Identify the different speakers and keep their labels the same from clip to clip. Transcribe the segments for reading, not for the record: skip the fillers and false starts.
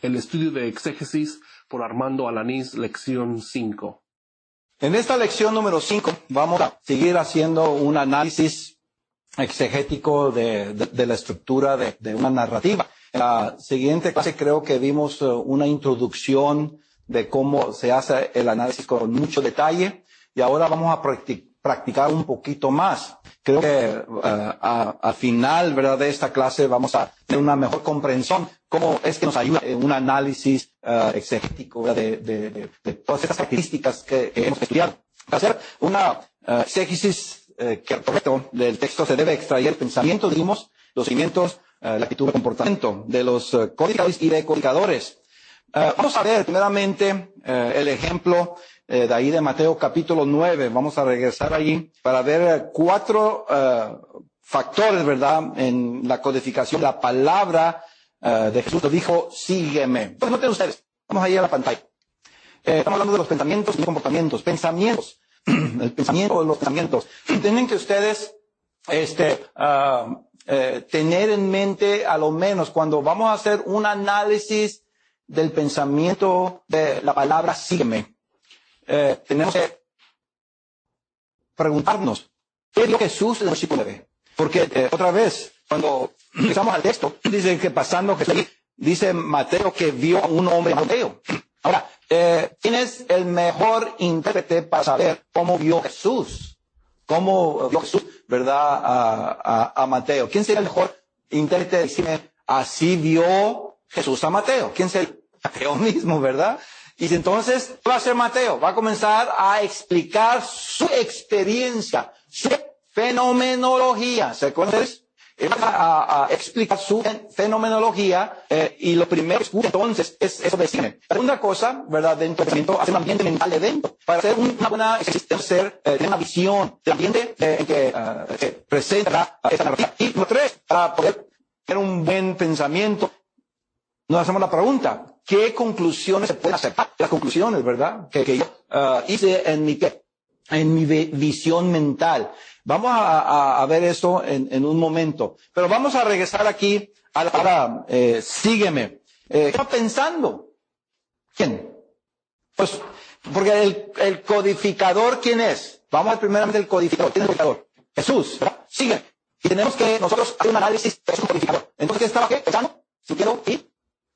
Speaker 1: el estudio de exégesis por Armando Alanís, lección 5.
Speaker 2: En esta lección número 5 vamos a seguir haciendo un análisis exegético de la estructura de una narrativa. En la siguiente clase creo que vimos una introducción de cómo se hace el análisis con mucho detalle y ahora vamos a practicar un poquito más. Creo que al final, ¿verdad?, de esta clase vamos a tener una mejor comprensión cómo es que nos ayuda en un análisis exegético de todas estas características que hemos estudiado. Para hacer una exégesis correcto del texto se debe extraer el pensamiento, digamos, los cimientos, la actitud, el comportamiento de los codificadores y decodificadores. Vamos a ver primeramente el ejemplo de ahí de Mateo capítulo 9. Vamos a regresar allí para ver 4 factores, ¿verdad?, en la codificación. La palabra de Jesús lo dijo, sígueme. Pues noten ustedes, vamos ahí a la pantalla. Estamos hablando de los pensamientos y comportamientos. Pensamientos, el pensamiento de los pensamientos. Tienen que ustedes tener en mente, a lo menos cuando vamos a hacer un análisis del pensamiento de la palabra sígueme, tenemos que preguntarnos, ¿qué vio Jesús en el versículo 9? Porque otra vez, cuando empezamos al texto, dice que pasando Jesús, dice Mateo que vio a un hombre llamado Mateo. Ahora, ¿quién es el mejor intérprete para saber cómo vio Jesús? ¿Cómo vio Jesús, verdad, a Mateo? ¿Quién sería el mejor intérprete de decirme, así vio Jesús a Mateo? ¿Quién sería? Mateo mismo, ¿verdad? Y entonces, ¿qué va a hacer Mateo? Va a comenzar a explicar su experiencia, su fenomenología. ¿Se acuerdan de eso? Va a explicar su fenomenología y lo primero que escucha entonces es eso de cine. La segunda cosa, ¿verdad?, dentro del pensamiento, hacer un ambiente mental de dentro. Para hacer una buena existencia, tener una visión del ambiente en que presenta esta narrativa. Y número 3, para poder tener un buen pensamiento, nos hacemos la pregunta, ¿qué conclusiones se pueden aceptar? Las conclusiones, ¿verdad?, que yo hice en mi visión mental. Vamos a ver eso en un momento. Pero vamos a regresar aquí a la palabra sígueme. ¿Qué está pensando? ¿Quién? Pues, porque el codificador, ¿quién es? Vamos a ver primeramente el codificador. ¿Quién es el codificador? Jesús, ¿verdad? Sígueme. Y tenemos que nosotros hacer un análisis de su codificador. Entonces, ¿qué estaba pensando? Su quiero y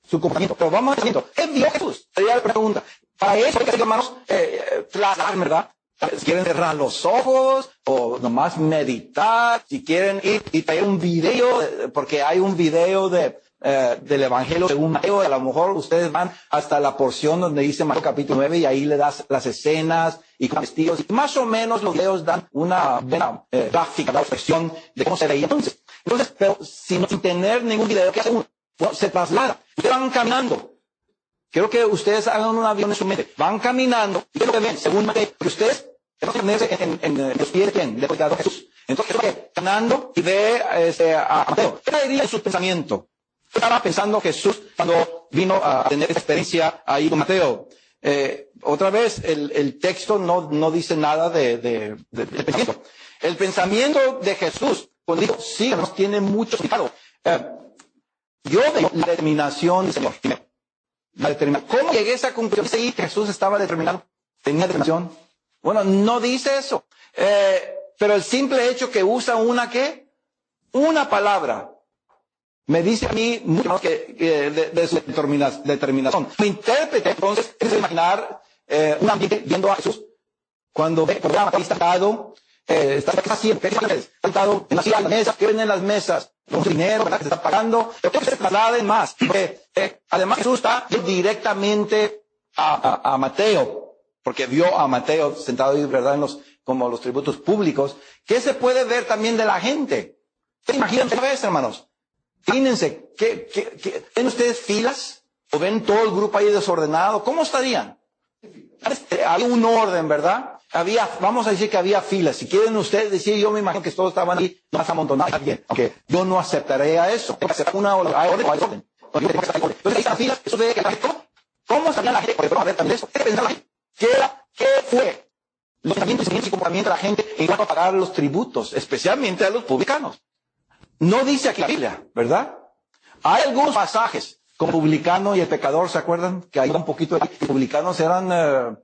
Speaker 2: su comportamiento. Pero vamos al pensamiento. ¿Qué vio Jesús? Sería la pregunta. Para eso hay que hacer, hermanos, plasmar, ¿verdad? Si quieren cerrar los ojos o nomás meditar, si quieren ir y traer un video, porque hay un video del Evangelio según Mateo, a lo mejor ustedes van hasta la porción donde dice Mateo capítulo 9 y ahí le das las escenas y con testigos y más o menos los videos dan una buena gráfica, la expresión de cómo se veía entonces. Entonces, pero sin tener ningún video, ¿qué hace uno? Bueno, se traslada. Ustedes van caminando. Quiero que ustedes hagan un avión en su mente. Van caminando. ¿Y qué es lo que ven? Según Mateo, que ustedes van a ponerse en los pies de quién? Del predicador Jesús. Entonces, caminando y ve a Mateo. ¿Qué diría en su pensamiento? ¿Qué estaba pensando Jesús cuando vino a tener esta experiencia ahí con Mateo? Otra vez, el texto no dice nada del pensamiento. El pensamiento de Jesús, cuando dijo, sí, nos tiene mucho significado. Yo veo la determinación del Señor. ¿Cómo llegué a esa conclusión? Dice ahí que Jesús estaba determinado. Tenía determinación. Bueno, no dice eso. Pero el simple hecho que usa una palabra, me dice a mí mucho más que de su determinación. Mi intérprete, entonces, es imaginar un ambiente viendo a Jesús. Cuando ve el programa, está sentado, está haciendo, sentado en las mesas, ¿qué ven en las mesas? Con dinero, ¿verdad?, que se está pagando, pero que se trasladen más. Porque, además Jesús está directamente a Mateo, porque vio a Mateo sentado ahí, ¿verdad?, como los tributos públicos. ¿Qué se puede ver también de la gente? ¿Se imaginan otra vez, hermanos? Imagínense, ¿ven ustedes filas? ¿O ven todo el grupo ahí desordenado? ¿Cómo estarían? Había un orden, ¿verdad? Vamos a decir que había filas. Si quieren ustedes decir, yo me imagino que todos estaban ahí, más amontonados. Bien, aunque yo no aceptaré a eso. Tengo que aceptar una orden o hay orden. Entonces ahí están las filas, eso ve que la gente, ¿cómo sabía la gente? Porque vamos a ver también eso. ¿Qué pensaba la gente? ¿Qué fue los pensamientos y comportamientos de la gente en cuanto a pagar los tributos, especialmente a los publicanos? No dice aquí la Biblia, ¿verdad? Hay algunos pasajes como publicano y el pecador, ¿se acuerdan? Que hay un poquito de publicanos eran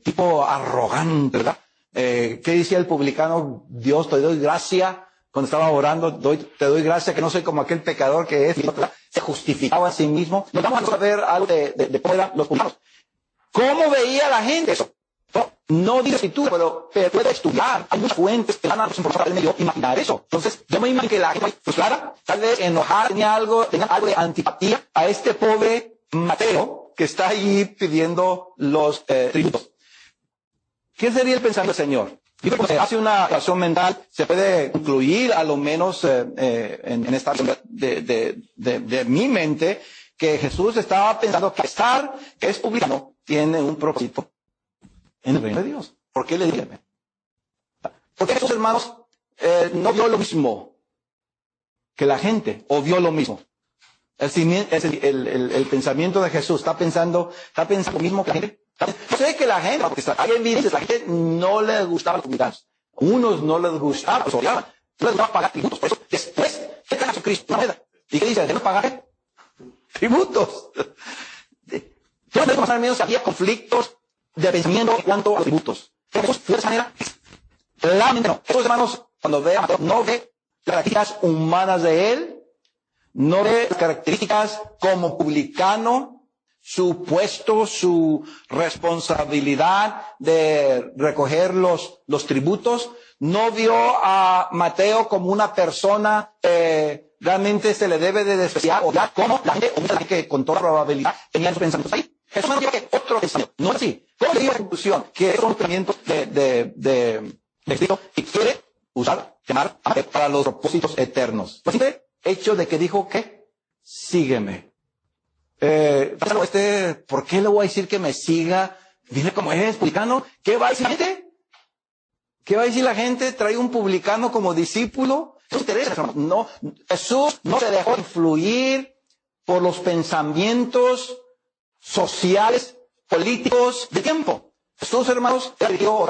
Speaker 2: tipo arrogante, ¿verdad? ¿Qué decía el publicano? Dios, te doy gracia. Cuando estaba orando, te doy gracia que no soy como aquel pecador que es, se justificaba a sí mismo. Nos vamos a ver algo de cómo eran los publicanos. ¿Cómo veía la gente eso? No dice escritura, pero puede estudiar. Hay muchas fuentes que van a medio imaginar eso. Entonces, yo me imagino que la gente frustrada, tal vez enojada, tenía algo de antipatía a este pobre Mateo que está ahí pidiendo los tributos. ¿Qué sería el pensamiento del Señor? Yo creo que hace una relación mental, se puede concluir a lo menos en esta de mi mente, que Jesús estaba pensando que a pesar que es publicano, tiene un propósito en el reino de Dios. ¿Por qué le digo? Porque esos hermanos no vio lo mismo que la gente, o vio lo mismo. El pensamiento de Jesús está pensando lo mismo que la gente. Yo sé que la gente, porque hay evidencias, la gente no les gustaba los publicanos. Unos no les gustaba, los odiaban. No les gustaba pagar tributos. Por eso, después, ¿qué trae a Jesucristo? Una moneda. ¿Y qué dice? ¿Debemos pagar tributos? Yo no más menos que había conflictos de pensamiento en cuanto a los tributos. Pero Jesús fue de esa manera. Claramente no. Esos hermanos, cuando vean, no ve las características humanas de él, no ve las características como publicano, su puesto, su responsabilidad de recoger los tributos. No vio a Mateo como una persona realmente se le debe de despreciar o dar como la gente, o mucha gente que con toda probabilidad tenía sus pensamientos ahí. Jesús no tiene que otro pensamiento. No es así. ¿Cómo le dio la conclusión? Que es un pensamiento de Cristo y quiere llamar para los propósitos eternos. Pues simple hecho de que dijo que sígueme. ¿Por qué le voy a decir que me siga? Dile como es publicano. ¿Qué va a decir la gente? ¿Qué va a decir la gente? ¿Trae un publicano como discípulo? Eso interesa, hermano. No, Jesús no se dejó influir por los pensamientos sociales, políticos del tiempo. Jesús, hermanos, era dirigido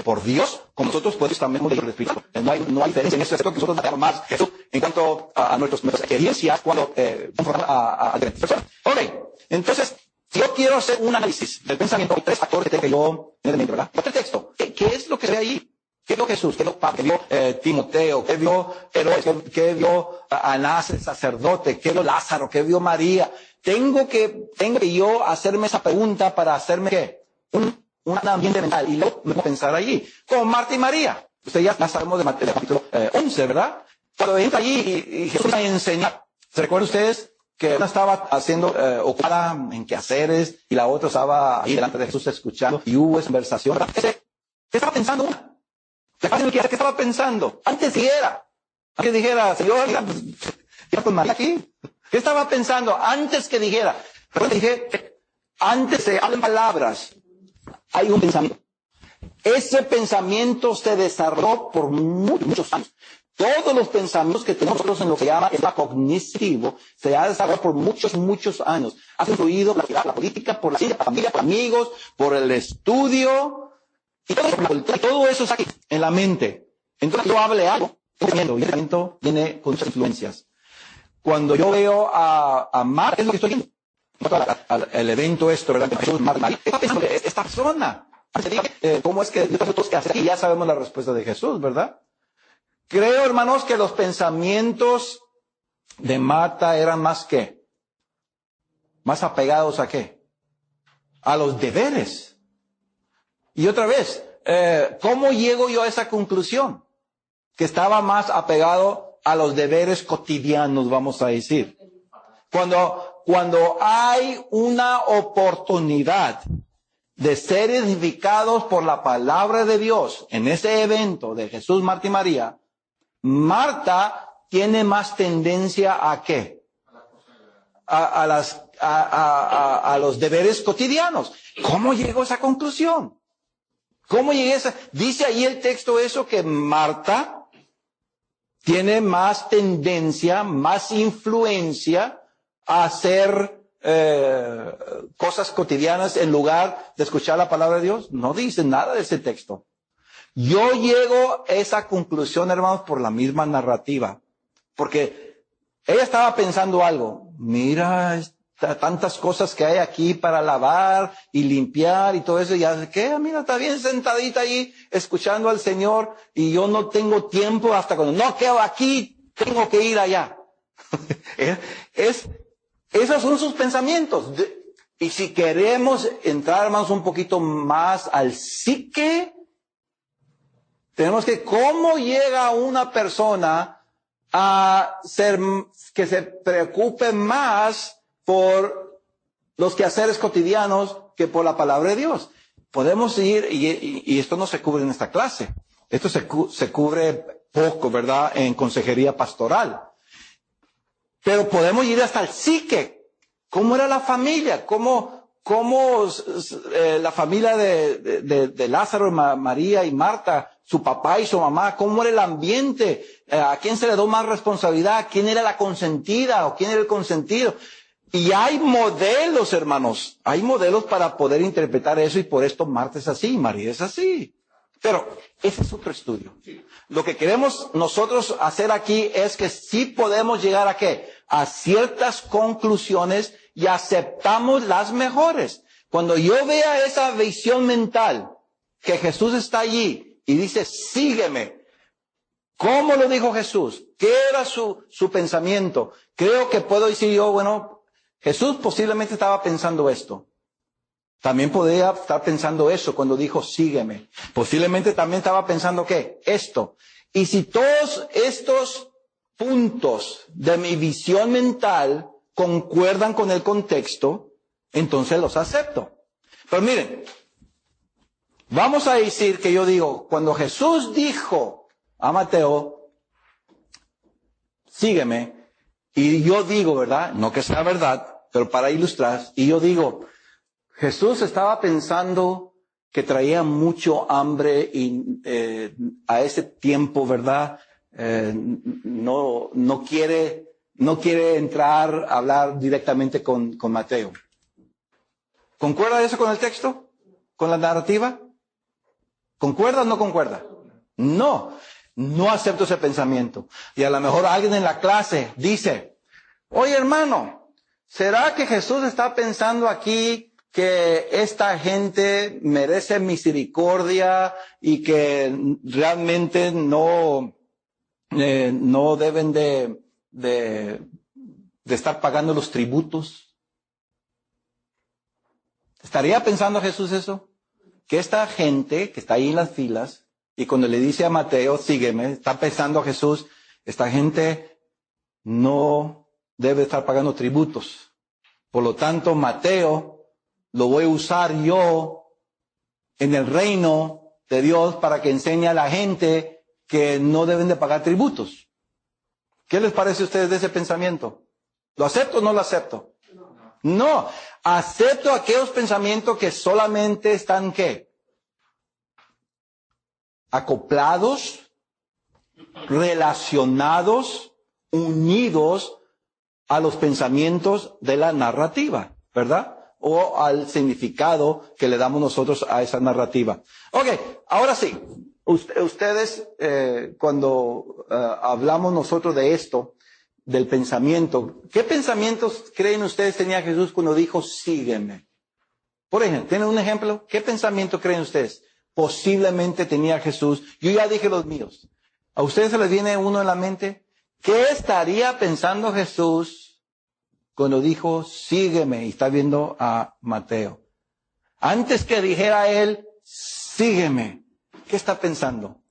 Speaker 2: por Dios, como nosotros pues también hemos dirigido el Espíritu. No hay diferencia en ese aspecto que nosotros matamos más Jesús en cuanto a nuestras experiencias cuando confrontamos a diferentes personas. Ok, entonces, si yo quiero hacer un análisis del pensamiento, hay tres factores que yo en mente, ¿verdad? Otro texto, ¿qué es lo que se ve ahí? ¿Qué vio Jesús? ¿Qué vio Pablo? ¿Qué vio Timoteo? ¿Qué vio Herodes? ¿Qué vio Anás, el sacerdote? ¿Qué vio Lázaro? ¿Qué vio María? Tengo que yo hacerme esa pregunta para hacerme, ¿qué? Un ambiente mental. Y luego me voy a pensar allí. Como Marta y María. Ustedes ya sabemos de Mateo, capítulo 11, ¿verdad? Cuando entra allí y Jesús va a enseñar. ¿Se recuerdan ustedes que una estaba haciendo ocupada en quehaceres y la otra estaba ahí delante de Jesús escuchando y hubo esa conversación? ¿Qué estaba pensando una? ¿Qué estaba pensando? Antes dijera, Señor, ¿qué con María aquí? ¿Qué estaba pensando antes que dijera? Pero dije, antes se hablan palabras, hay un pensamiento. Ese pensamiento se desarrolló por muchos años. Todos los pensamientos que tenemos nosotros en lo que se llama el cognitivo se ha desarrollado por muchos años. Ha influido la política, por la ciencia, por la familia, por amigos, por el estudio. Y todo eso está aquí, en la mente. Entonces yo hable algo, y el pensamiento viene con muchas influencias. Cuando yo veo a Mar, ¿qué es lo que estoy viendo? El evento ¿verdad? Jesús, María, está pensando que esta persona, ¿cómo es que nosotros que hacer aquí? Ya sabemos la respuesta de Jesús, ¿verdad? Creo, hermanos, que los pensamientos de Marta eran más apegados a ¿qué? A los deberes. Y otra vez, ¿cómo llego yo a esa conclusión? Que estaba más apegado a los deberes cotidianos, vamos a decir. Cuando hay una oportunidad de ser edificados por la palabra de Dios en ese evento de Jesús, Marta y María, Marta tiene más tendencia ¿a qué? A los deberes cotidianos. ¿Cómo llegó a esa conclusión? ¿Cómo llegué a esa? Dice ahí el texto eso que Marta tiene más tendencia, más influencia a hacer cosas cotidianas en lugar de escuchar la palabra de Dios. No dice nada de ese texto. Yo llego a esa conclusión, hermanos, por la misma narrativa. Porque ella estaba pensando algo. mira tantas cosas que hay aquí para lavar y limpiar y todo eso. Y ya, ¿qué? Mira, está bien sentadita ahí escuchando al Señor y yo no tengo tiempo hasta cuando no quedo aquí, tengo que ir allá. Esos son sus pensamientos. Y si queremos entrar más un poquito más al psique, tenemos que, ¿cómo llega una persona a ser, que se preocupe más por los quehaceres cotidianos que por la palabra de Dios? Podemos ir, y esto no se cubre en esta clase, esto se cubre poco, ¿verdad?, en consejería pastoral. Pero podemos ir hasta el psique. ¿Cómo era la familia? ¿Cómo la familia de Lázaro, María y Marta, su papá y su mamá, cómo era el ambiente? ¿A quién se le dio más responsabilidad? ¿Quién era la consentida o quién era el consentido? Y hay modelos, hermanos. Hay modelos para poder interpretar eso, y por esto Marta es así, María es así. Pero ese es otro estudio. Lo que queremos nosotros hacer aquí es que sí podemos llegar a ¿qué? A ciertas conclusiones y aceptamos las mejores. Cuando yo vea esa visión mental, que Jesús está allí y dice, sígueme. ¿Cómo lo dijo Jesús? ¿Qué era su pensamiento? Creo que puedo decir yo, bueno, Jesús posiblemente estaba pensando esto. También podría estar pensando eso cuando dijo, sígueme. Posiblemente también estaba pensando, ¿qué? Esto. Y si todos estos puntos de mi visión mental concuerdan con el contexto, entonces los acepto. Pero miren, vamos a decir que yo digo, cuando Jesús dijo a Mateo, sígueme, y yo digo, ¿verdad? No que sea verdad, pero para ilustrar, y yo digo, Jesús estaba pensando que traía mucho hambre y a ese tiempo, ¿verdad? No quiere entrar a hablar directamente con Mateo. ¿Concuerda eso con el texto? ¿Con la narrativa? ¿Concuerda o no concuerda? No acepto ese pensamiento. Y a lo mejor alguien en la clase dice, oye hermano, ¿será que Jesús está pensando aquí que esta gente merece misericordia y que realmente no deben de estar pagando los tributos? ¿Estaría pensando Jesús eso? Que esta gente que está ahí en las filas, y cuando le dice a Mateo, sígueme, está pensando Jesús, esta gente no debe estar pagando tributos. Por lo tanto, Mateo lo voy a usar yo en el reino de Dios para que enseñe a la gente que no deben de pagar tributos. ¿Qué les parece a ustedes de ese pensamiento? ¿Lo acepto o no lo acepto? No. Acepto aquellos pensamientos que solamente están, ¿qué? Acoplados, relacionados, unidos a los pensamientos de la narrativa, ¿verdad? O al significado que le damos nosotros a esa narrativa. Ok, ahora sí, ustedes cuando hablamos nosotros de esto, del pensamiento, ¿qué pensamientos creen ustedes tenía Jesús cuando dijo sígueme? Por ejemplo, ¿tienen un ejemplo? ¿Qué pensamiento creen ustedes posiblemente tenía Jesús? Yo ya dije los míos. ¿A ustedes se les viene uno en la mente? ¿Qué estaría pensando Jesús cuando dijo, sígueme? Y está viendo a Mateo. Antes que dijera él, sígueme. ¿Qué está pensando?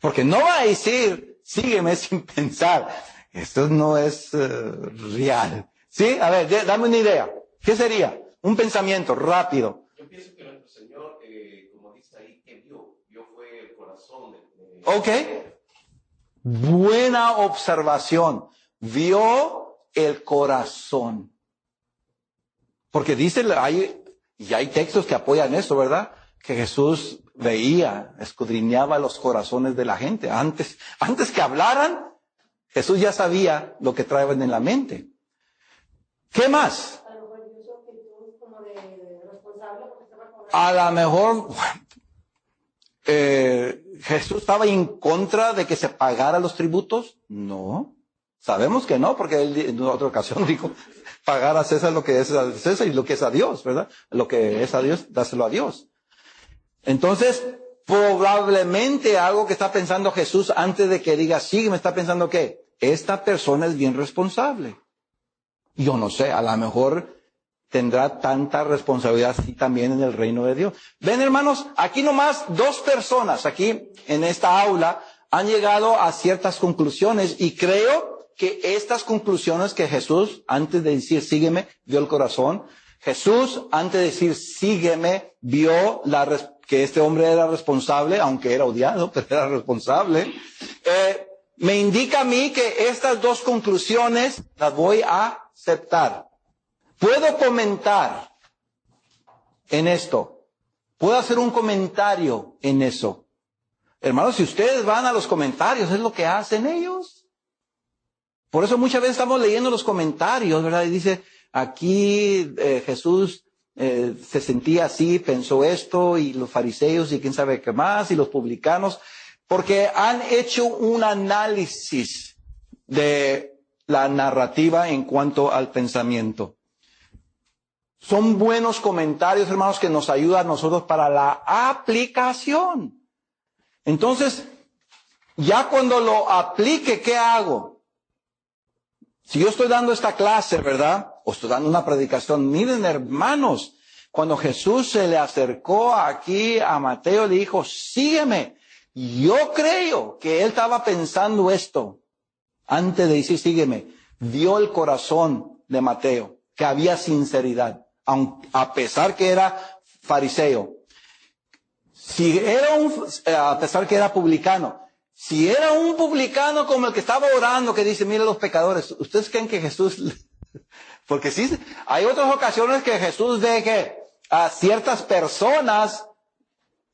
Speaker 2: Porque no va a decir, sígueme sin pensar. Esto no es real. ¿Sí? A ver, dame una idea. ¿Qué sería? Un pensamiento rápido.
Speaker 1: Yo pienso que nuestro Señor, como dice ahí, que vio fue el corazón de...
Speaker 2: Ok. Buena observación. Vio el corazón. Porque dice, y hay textos que apoyan eso, ¿verdad? Que Jesús veía, escudriñaba los corazones de la gente. Antes que hablaran, Jesús ya sabía lo que traían en la mente. ¿Qué más? A lo mejor Jesús estaba en contra de que se pagara los tributos. No, sabemos que no, porque él en otra ocasión dijo, pagar a César lo que es a César y lo que es a Dios, ¿verdad? Lo que es a Dios, dáselo a Dios. Entonces, probablemente algo que está pensando Jesús antes de que diga sígueme, está pensando que esta persona es bien responsable. Yo no sé, a lo mejor tendrá tanta responsabilidad así también en el reino de Dios. Ven, hermanos, aquí nomás 2 personas aquí en esta aula han llegado a ciertas conclusiones y creo que estas conclusiones que Jesús, antes de decir sígueme, vio el corazón. Jesús, antes de decir sígueme, vio que este hombre era responsable, aunque era odiado, pero era responsable. Me indica a mí que estas 2 conclusiones las voy a aceptar. Puedo comentar en esto. Puedo hacer un comentario en eso. Hermanos, si ustedes van a los comentarios, es lo que hacen ellos. Por eso muchas veces estamos leyendo los comentarios, ¿verdad? Y dice, aquí Jesús se sentía así, pensó esto, y los fariseos y quién sabe qué más, y los publicanos, porque han hecho un análisis de la narrativa en cuanto al pensamiento. Son buenos comentarios, hermanos, que nos ayudan a nosotros para la aplicación. Entonces, ya cuando lo aplique, ¿qué hago? Si yo estoy dando esta clase, ¿verdad? O estoy dando una predicación, miren, hermanos, cuando Jesús se le acercó aquí a Mateo, le dijo, sígueme. Yo creo que él estaba pensando esto antes de decir sígueme. Vio el corazón de Mateo, que había sinceridad, a pesar que era fariseo. Si era a pesar que era publicano. Si era un publicano como el que estaba orando, que dice, mire los pecadores, ¿ustedes creen que Jesús? Porque sí, hay otras ocasiones que Jesús ve que a ciertas personas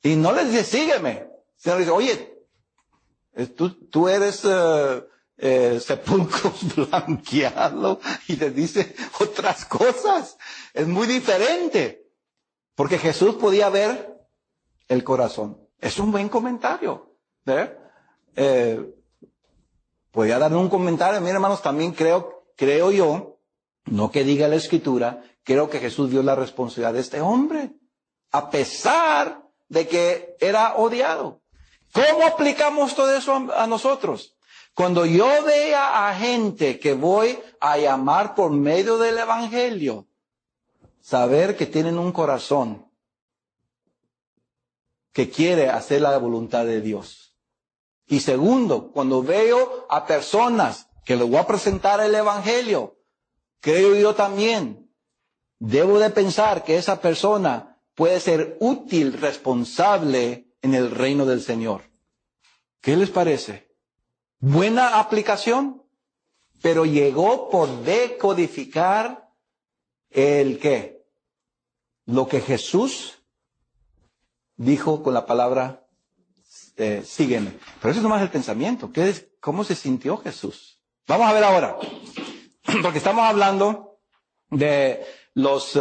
Speaker 2: y no les dice, sígueme. Sino le dice, oye, tú eres sepulcros blanqueados, y les dice otras cosas. Es muy diferente. Porque Jesús podía ver el corazón. Es un buen comentario. ¿Ver? Podría darle un comentario. Mira, hermanos, también creo yo, no que diga la Escritura, creo que Jesús vio la responsabilidad de este hombre, a pesar de que era odiado. ¿Cómo aplicamos todo eso a nosotros? Cuando yo vea a gente que voy a llamar por medio del Evangelio, saber que tienen un corazón que quiere hacer la voluntad de Dios. Y segundo, cuando veo a personas que les voy a presentar el Evangelio, creo yo también, debo de pensar que esa persona puede ser útil, responsable en el reino del Señor. ¿Qué les parece? Buena aplicación, pero llegó por decodificar el ¿qué? Lo que Jesús dijo con la palabra sígueme. Pero eso es nomás el pensamiento. ¿Cómo se sintió Jesús? Vamos a ver ahora. Porque estamos hablando de los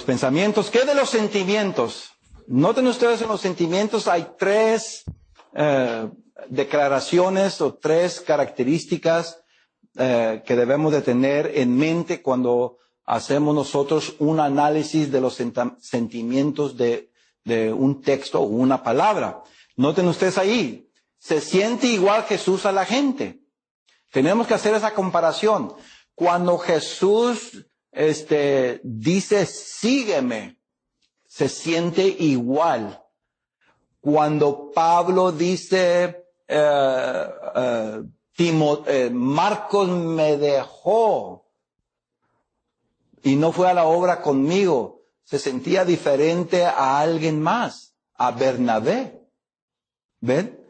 Speaker 2: pensamientos. ¿Qué de los sentimientos? Noten ustedes, en los sentimientos hay 3 declaraciones o 3 características que debemos de tener en mente cuando hacemos nosotros un análisis de los sentimientos de un texto o una palabra. Noten ustedes ahí, se siente igual Jesús a la gente. Tenemos que hacer esa comparación. Cuando Jesús dice sígueme, se siente igual. Cuando Pablo dice Marcos me dejó y no fue a la obra conmigo, se sentía diferente a alguien más, a Bernabé. ¿Ven?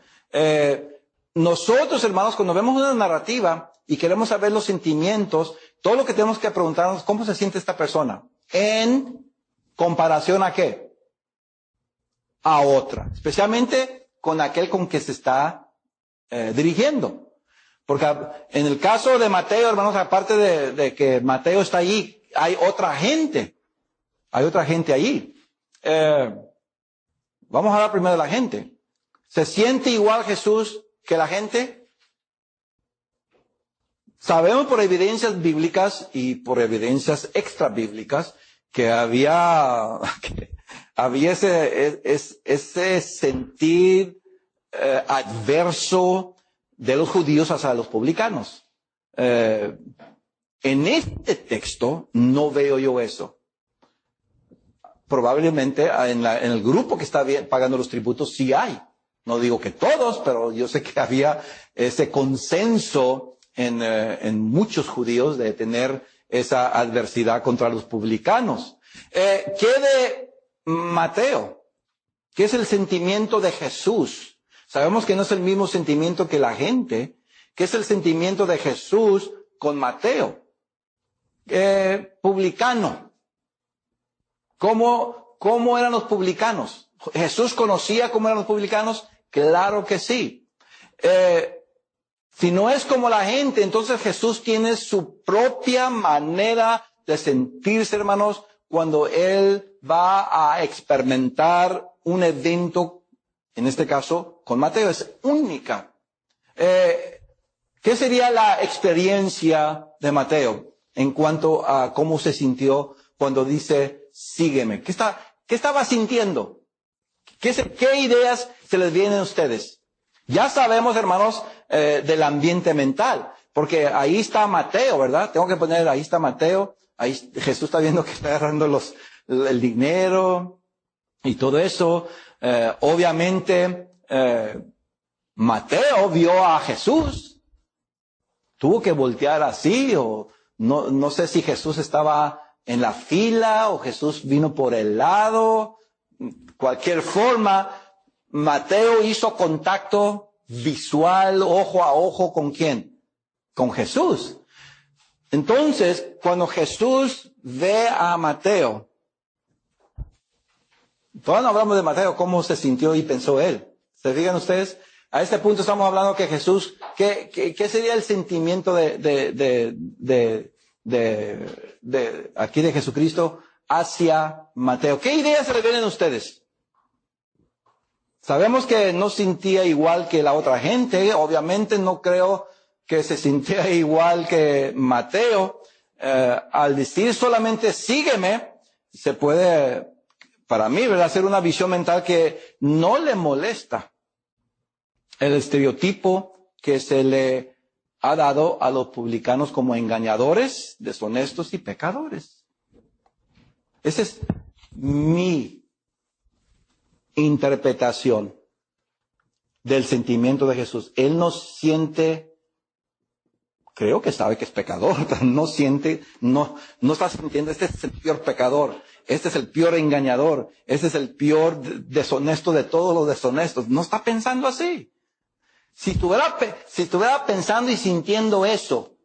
Speaker 2: Nosotros, hermanos, cuando vemos una narrativa y queremos saber los sentimientos, todo lo que tenemos que preguntarnos, ¿cómo se siente esta persona? ¿En comparación a qué? A otra. Especialmente con aquel con que se está dirigiendo. Porque en el caso de Mateo, hermanos, aparte de que Mateo está allí, hay otra gente. Hay otra gente allí. Vamos a hablar primero de la gente. ¿Se siente igual Jesús que la gente? Sabemos por evidencias bíblicas y por evidencias extra bíblicas que había ese sentir adverso de los judíos hacia los publicanos. En este texto no veo yo eso. Probablemente en el grupo que está pagando los tributos sí hay. No digo que todos, pero yo sé que había ese consenso en muchos judíos de tener esa adversidad contra los publicanos. ¿Qué de Mateo? ¿Qué es el sentimiento de Jesús? Sabemos que no es el mismo sentimiento que la gente. ¿Qué es el sentimiento de Jesús con Mateo? Publicano. ¿Cómo eran los publicanos? ¿Jesús conocía cómo eran los publicanos? Claro que sí. Si no es como la gente, entonces Jesús tiene su propia manera de sentirse, hermanos, cuando Él va a experimentar un evento, en este caso, con Mateo. Es única. ¿Qué sería la experiencia de Mateo en cuanto a cómo se sintió cuando dice, sígueme? ¿Qué estaba sintiendo? ¿Qué ideas se les vienen a ustedes? Ya sabemos, hermanos, del ambiente mental, porque ahí está Mateo, ¿verdad? Tengo que poner, ahí está Mateo, ahí Jesús está viendo que está agarrando el dinero y todo eso. Obviamente, Mateo vio a Jesús, tuvo que voltear así, o no sé si Jesús estaba en la fila o Jesús vino por el lado. Cualquier forma, Mateo hizo contacto visual, ojo a ojo, ¿con quién? Con Jesús. Entonces, cuando Jesús ve a Mateo, todavía no hablamos de Mateo, cómo se sintió y pensó él. ¿Se fijan ustedes? A este punto estamos hablando que Jesús, ¿qué sería el sentimiento aquí de Jesucristo hacia Mateo? ¿Qué ideas se le vienen a ustedes? Sabemos que no sentía igual que la otra gente. Obviamente no creo que se sintiera igual que Mateo. Al decir solamente sígueme, se puede, para mí, ¿verdad?, hacer una visión mental que no le molesta el estereotipo que se le ha dado a los publicanos como engañadores, deshonestos y pecadores. Esa es mi interpretación del sentimiento de Jesús. Él no siente, creo que sabe que es pecador, pero no está sintiendo, este es el peor pecador, este es el peor engañador, este es el peor deshonesto de todos los deshonestos. No está pensando así. Si estuviera pensando y sintiendo eso,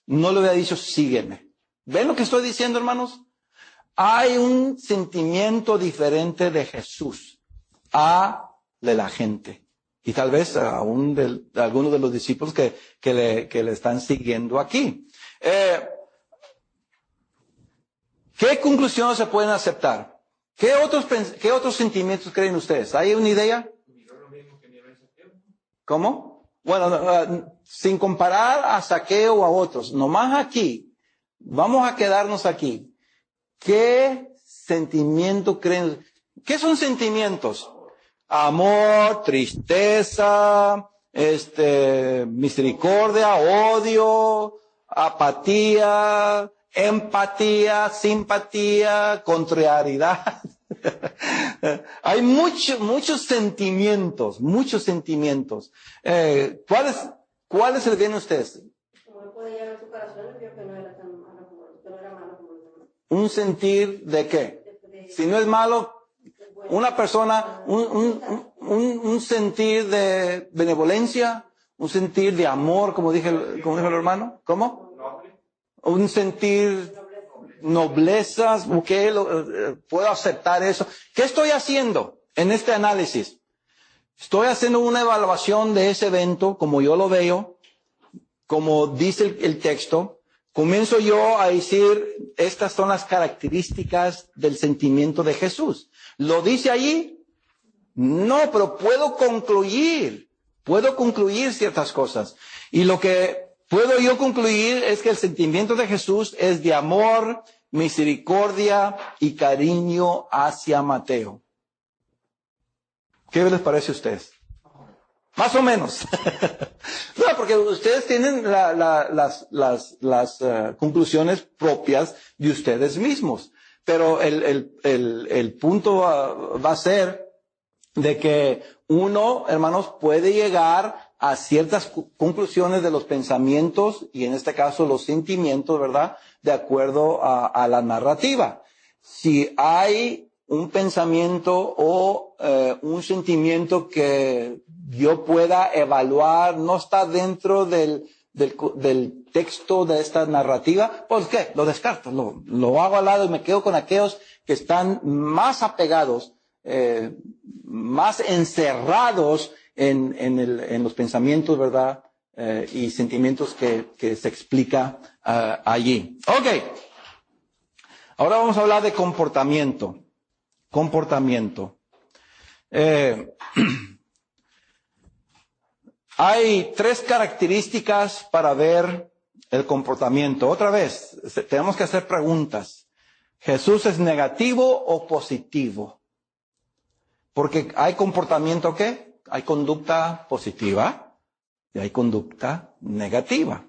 Speaker 2: no le hubiera dicho, sígueme. ¿Ven lo que estoy diciendo, hermanos? Hay un sentimiento diferente de Jesús a de la gente. Y tal vez aún de algunos de los discípulos que le están siguiendo aquí. ¿Qué conclusiones se pueden aceptar? ¿Qué otros sentimientos creen ustedes? ¿Hay una idea? ¿Cómo? Bueno, sin comparar a Zaqueo o a otros, nomás aquí, vamos a quedarnos aquí. ¿Qué sentimiento creen? ¿Qué son sentimientos? Amor, tristeza, misericordia, odio, apatía, empatía, simpatía, contrariedad. Hay muchos sentimientos. ¿Cuáles se le vienen a ustedes?
Speaker 3: Como puede llegar a su corazón, vio que no era tan malo que no era malo como los demás.
Speaker 2: ¿Un sentir de qué? Si no es malo, una persona, un sentir de benevolencia, un sentir de amor, como dijo el hermano. ¿Cómo? Un sentir nobleza, ¿qué? ¿Puedo aceptar eso? ¿Qué estoy haciendo en este análisis? Estoy haciendo una evaluación de ese evento, como yo lo veo, como dice el texto. Comienzo yo a decir, estas son las características del sentimiento de Jesús. ¿Lo dice allí? No, pero puedo concluir ciertas cosas. Y lo que puedo yo concluir es que el sentimiento de Jesús es de amor, misericordia y cariño hacia Mateo. ¿Qué les parece a ustedes? Más o menos. No, porque ustedes tienen las conclusiones propias de ustedes mismos. Pero el punto va a ser de que uno, hermanos, puede llegar a ciertas conclusiones de los pensamientos y en este caso los sentimientos, ¿verdad? De acuerdo a la narrativa. Si hay un pensamiento o un sentimiento que yo pueda evaluar, no está dentro del texto de esta narrativa, pues ¿qué? Lo descarto, lo hago al lado y me quedo con aquellos que están más apegados, más encerrados en los pensamientos, ¿verdad? Y sentimientos que se explica allí. Ok. Ahora vamos a hablar de comportamiento. Comportamiento. Hay 3 características para ver el comportamiento. Otra vez, tenemos que hacer preguntas. ¿Jesús es negativo o positivo? Porque hay comportamiento, ¿qué? Hay conducta positiva y hay conducta negativa.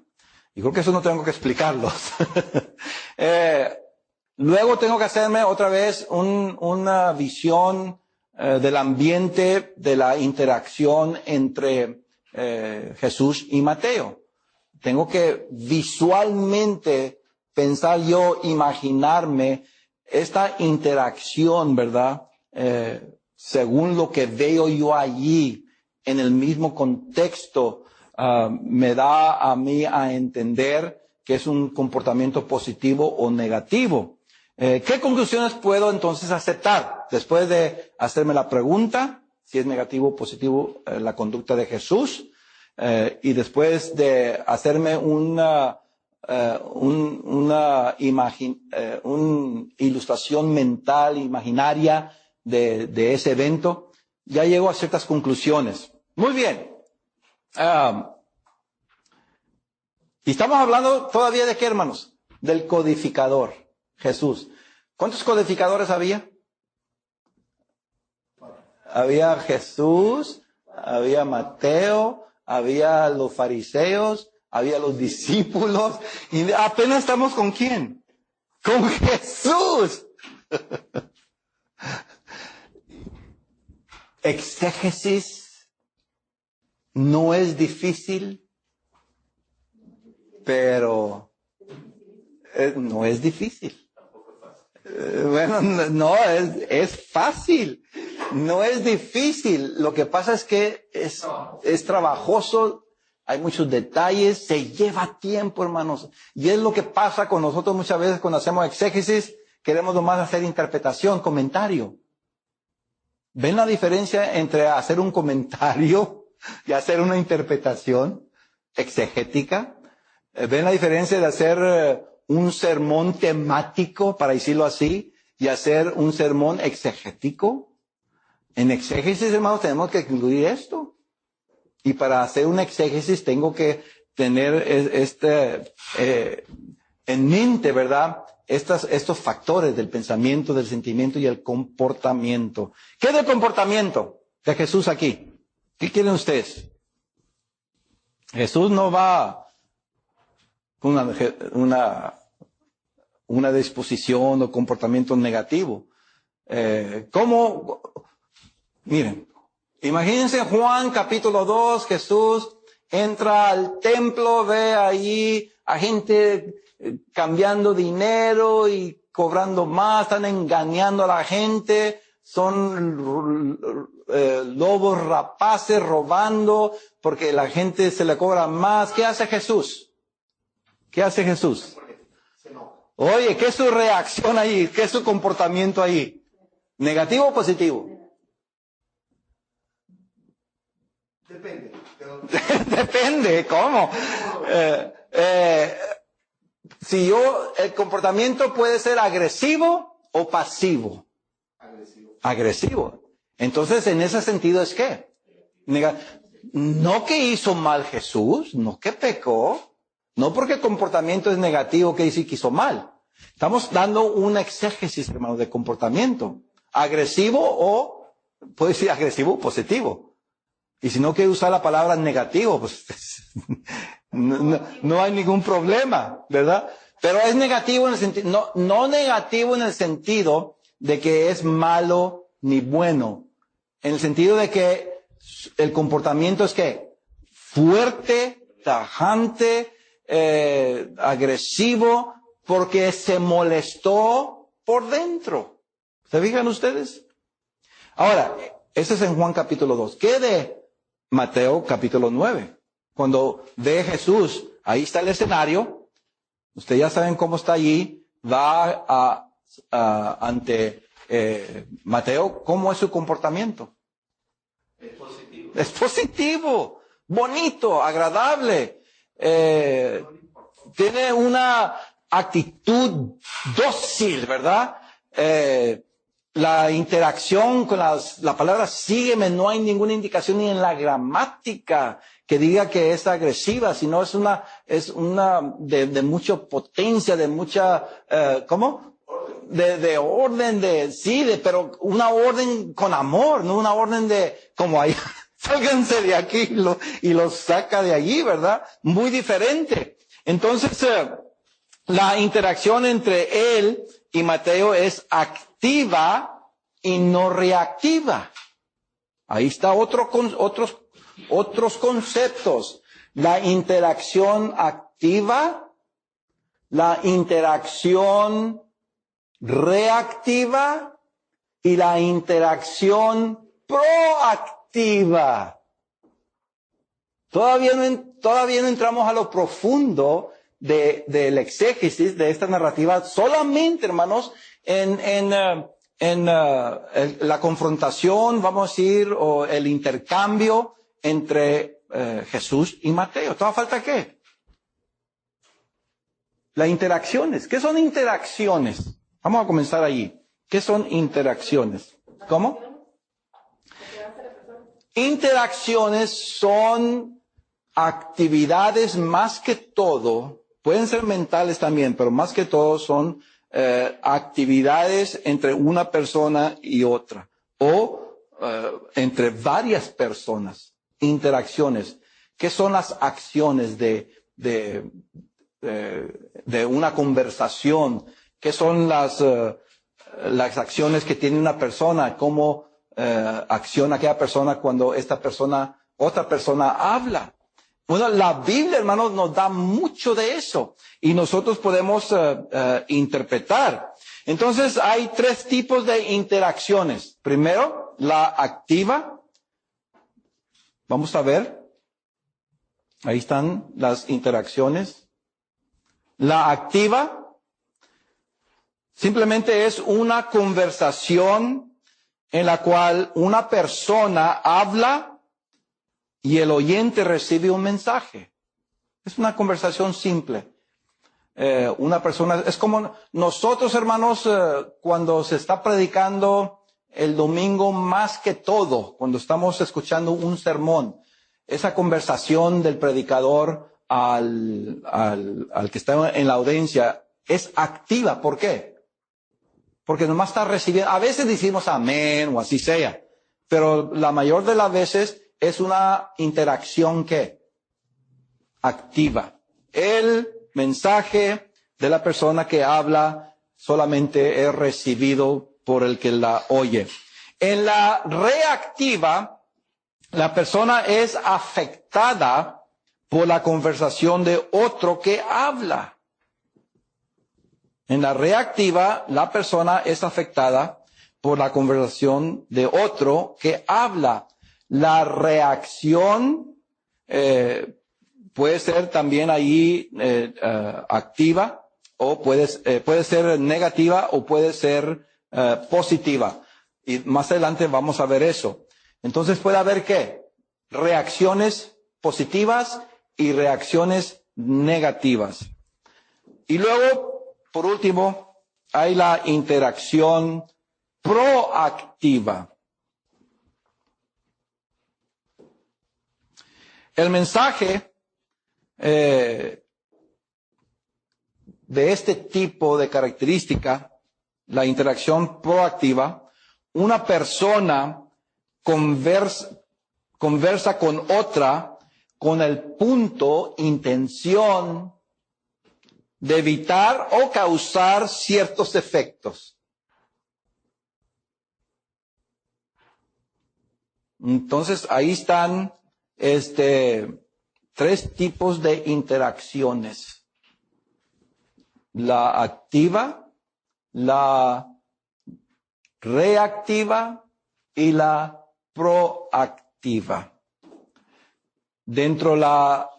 Speaker 2: Y creo que eso no tengo que explicarlos. Luego tengo que hacerme otra vez una visión del ambiente, de la interacción entre Jesús y Mateo. Tengo que visualmente pensar yo, imaginarme esta interacción, ¿verdad? Según lo que veo yo allí, en el mismo contexto, me da a mí a entender que es un comportamiento positivo o negativo. ¿Qué conclusiones puedo entonces aceptar? Después de hacerme la pregunta, si es negativo o positivo la conducta de Jesús, y después de hacerme una ilustración mental, imaginaria de ese evento, ya llego a ciertas conclusiones. Muy bien. Y estamos hablando todavía de qué, hermanos? Del codificador, Jesús. ¿Cuántos codificadores había? Había Jesús, había Mateo, había los fariseos, había los discípulos, y apenas estamos ¿con quién? ¡Con Jesús! Exégesis no es difícil, pero no es difícil. Bueno, no, es fácil. No es difícil. Lo que pasa es que es trabajoso. Hay muchos detalles. Se lleva tiempo, hermanos. Y es lo que pasa con nosotros muchas veces cuando hacemos exégesis. Queremos nomás hacer interpretación, comentario. ¿Ven la diferencia entre hacer un comentario y hacer una interpretación exegética? ¿Ven la diferencia de hacer un sermón temático, para decirlo así, y hacer un sermón exegético? En exégesis, hermanos, tenemos que incluir esto. Y para hacer una exégesis tengo que tener en mente, ¿verdad? Estos factores del pensamiento, del sentimiento y el comportamiento. ¿Qué es el comportamiento de Jesús aquí? ¿Qué quieren ustedes? Jesús no va con una disposición o comportamiento negativo. ¿Cómo? Miren, imagínense Juan capítulo 2, Jesús entra al templo, ve ahí a gente cambiando dinero y cobrando más, están engañando a la gente, son lobos rapaces robando porque la gente se le cobra más. ¿Qué hace Jesús? ¿Qué hace Jesús? Oye, ¿qué es su reacción ahí? ¿Qué es su comportamiento ahí? ¿Negativo o positivo?
Speaker 1: Depende.
Speaker 2: Depende, ¿cómo? Si el comportamiento puede ser agresivo o pasivo. Agresivo. Entonces, en ese sentido es ¿qué? No que hizo mal Jesús, no que pecó. No porque el comportamiento es negativo, que dice que hizo mal. Estamos dando un exégesis, hermano, de comportamiento. Agresivo o, puede decir agresivo o positivo. Y si no quiere usar la palabra negativo, pues no hay ningún problema, ¿verdad? Pero es negativo en el sentido, no negativo en el sentido de que es malo ni bueno. En el sentido de que el comportamiento es que fuerte, tajante, agresivo, porque se molestó por dentro. ¿Se fijan ustedes? Ahora, ese es en Juan capítulo 2. ¿Qué de Mateo capítulo 9? Cuando ve a Jesús, ahí está el escenario. Ustedes ya saben cómo está allí. Va ante Mateo. ¿Cómo es su comportamiento?
Speaker 1: Es positivo.
Speaker 2: Es positivo, bonito, agradable. Tiene una actitud dócil, ¿verdad? La interacción con la palabra sígueme, no hay ninguna indicación ni en la gramática que diga que es agresiva, sino es una de mucha potencia, de mucha, ¿cómo? De orden, pero una orden con amor, no una orden de, como ahí, sálganse de aquí y los saca de allí, ¿verdad? Muy diferente. Entonces, la interacción entre él y Mateo es activa y no reactiva. Ahí está otros conceptos. La interacción activa, la interacción reactiva y la interacción proactiva. Todavía no entramos a lo profundo del exégesis de esta narrativa, solamente, hermanos, en la confrontación, vamos a decir, o el intercambio entre Jesús y Mateo. ¿Todavía falta qué? Las interacciones. ¿Qué son interacciones? Vamos a comenzar allí. ¿Qué son interacciones? ¿Cómo? Interacciones son actividades más que todo, pueden ser mentales también, pero más que todo son actividades entre una persona y otra, o entre varias personas. Interacciones. ¿Qué son las acciones de una conversación? ¿Qué son las acciones que tiene una persona? ¿Cómo acciona aquella persona cuando otra persona habla? Bueno, la Biblia, hermanos, nos da mucho de eso y nosotros podemos interpretar. Entonces, hay 3 tipos de interacciones. Primero, la activa. Vamos a ver. Ahí están las interacciones. La activa simplemente es una conversación en la cual una persona habla y el oyente recibe un mensaje. Es una conversación simple. Una persona, es como nosotros, hermanos, cuando se está predicando el domingo, más que todo, cuando estamos escuchando un sermón, esa conversación del predicador al que está en la audiencia es activa. ¿Por qué? Porque nomás está recibiendo. A veces decimos amén o así sea, pero la mayor de las veces es una interacción que activa. El mensaje de la persona que habla solamente es recibido por el que la oye. En la reactiva, la persona es afectada por la conversación de otro que habla. En la reactiva, la persona es afectada por la conversación de otro que habla. La reacción puede ser también ahí activa, o puede ser negativa o puede ser positiva. Y más adelante vamos a ver eso. Entonces puede haber ¿qué? Reacciones positivas y reacciones negativas. Y luego, por último, hay la interacción proactiva. El mensaje de este tipo de característica, la interacción proactiva, una persona conversa con otra con el punto, intención de evitar o causar ciertos efectos. Entonces, ahí están tres tipos de interacciones: la activa, la reactiva y la proactiva. Dentro de la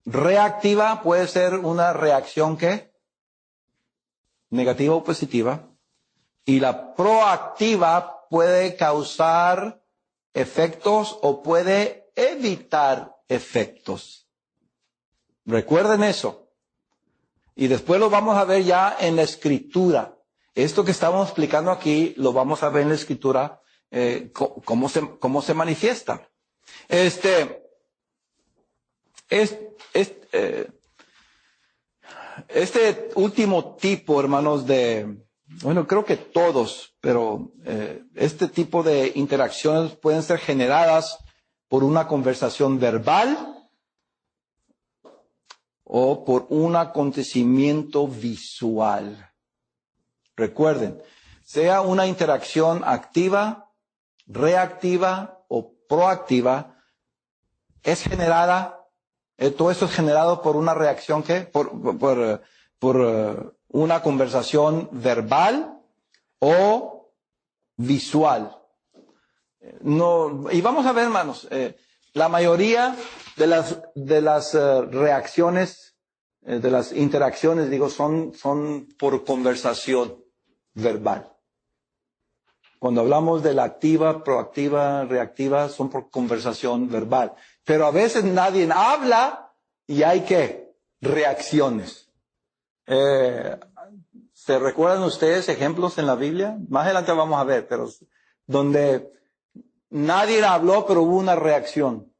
Speaker 2: reactiva puede ser una reacción ¿qué? Negativa o positiva. Y la proactiva puede causar efectos o puede evitar efectos. Recuerden eso. Y después lo vamos a ver ya en la escritura. Esto que estamos explicando aquí lo vamos a ver en la escritura, cómo se manifiesta. Este último tipo, hermanos, creo que todos, pero este tipo de interacciones pueden ser generadas por una conversación verbal o por un acontecimiento visual. Recuerden, sea una interacción activa, reactiva o proactiva, es generada, todo esto es generado por una reacción ¿qué? Por una conversación verbal o visual. No, y vamos a ver, hermanos, la mayoría de las reacciones, de las interacciones, son por conversación verbal. Cuando hablamos de la activa, proactiva, reactiva, son por conversación verbal. Pero a veces nadie habla y hay ¿qué? Reacciones. ¿Se recuerdan ustedes ejemplos en la Biblia? Más adelante vamos a ver, pero donde nadie habló, pero hubo una reacción.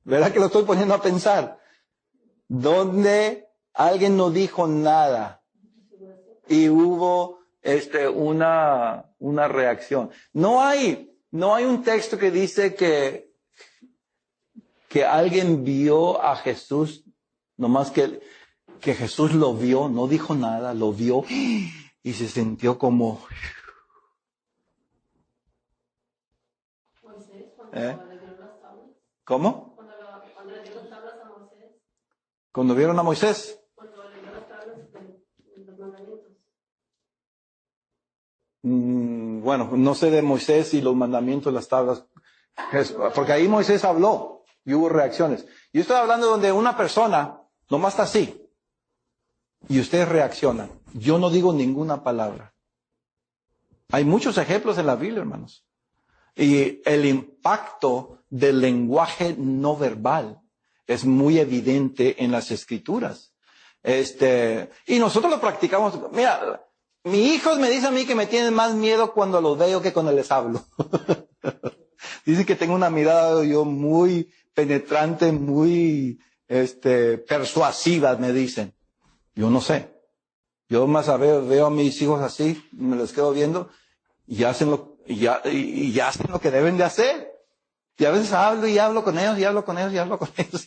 Speaker 2: ¿Verdad que lo estoy poniendo a pensar? Donde alguien no dijo nada y hubo una reacción. No hay un texto que dice que alguien vio a Jesús, nomás que Jesús lo vio, no dijo nada, lo vio y se sintió como...
Speaker 3: Moisés, cuando le dieron las tablas.
Speaker 2: ¿Cómo?
Speaker 3: Cuando le dieron las tablas a Moisés.
Speaker 2: Cuando vieron a Moisés.
Speaker 3: Cuando le dieron las tablas de los mandamientos.
Speaker 2: Bueno, no sé de Moisés y los mandamientos, las tablas, porque ahí Moisés habló y hubo reacciones. Yo estoy hablando donde una persona nomás está así y ustedes reaccionan. Yo no digo ninguna palabra. Hay muchos ejemplos en la Biblia, hermanos. Y el impacto del lenguaje no verbal es muy evidente en las Escrituras. Y nosotros lo practicamos. Mira, mi hijo me dice a mí que me tienen más miedo cuando los veo que cuando les hablo. Dicen que tengo una mirada yo muy penetrante, muy persuasiva, me dicen. Yo no sé. Yo más veo a mis hijos así, me los quedo viendo y hacen lo que deben de hacer. Y a veces hablo con ellos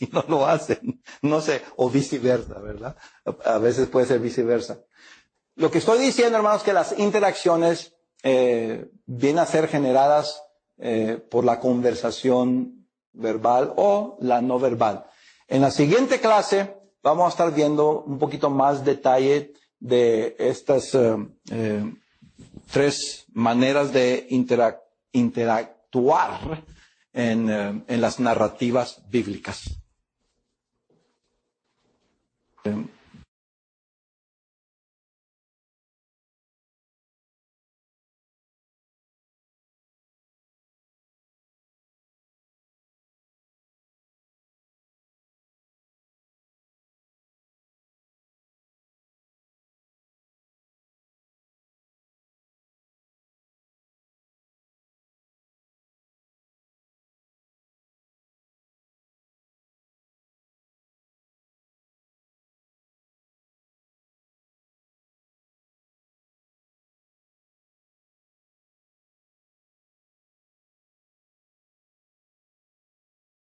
Speaker 2: y no lo hacen. No sé, o viceversa, ¿verdad? A veces puede ser viceversa. Lo que estoy diciendo, hermanos, que las interacciones vienen a ser generadas por la conversación verbal o la no verbal. En la siguiente clase vamos a estar viendo un poquito más detalle de estas tres maneras de interactuar en las narrativas bíblicas.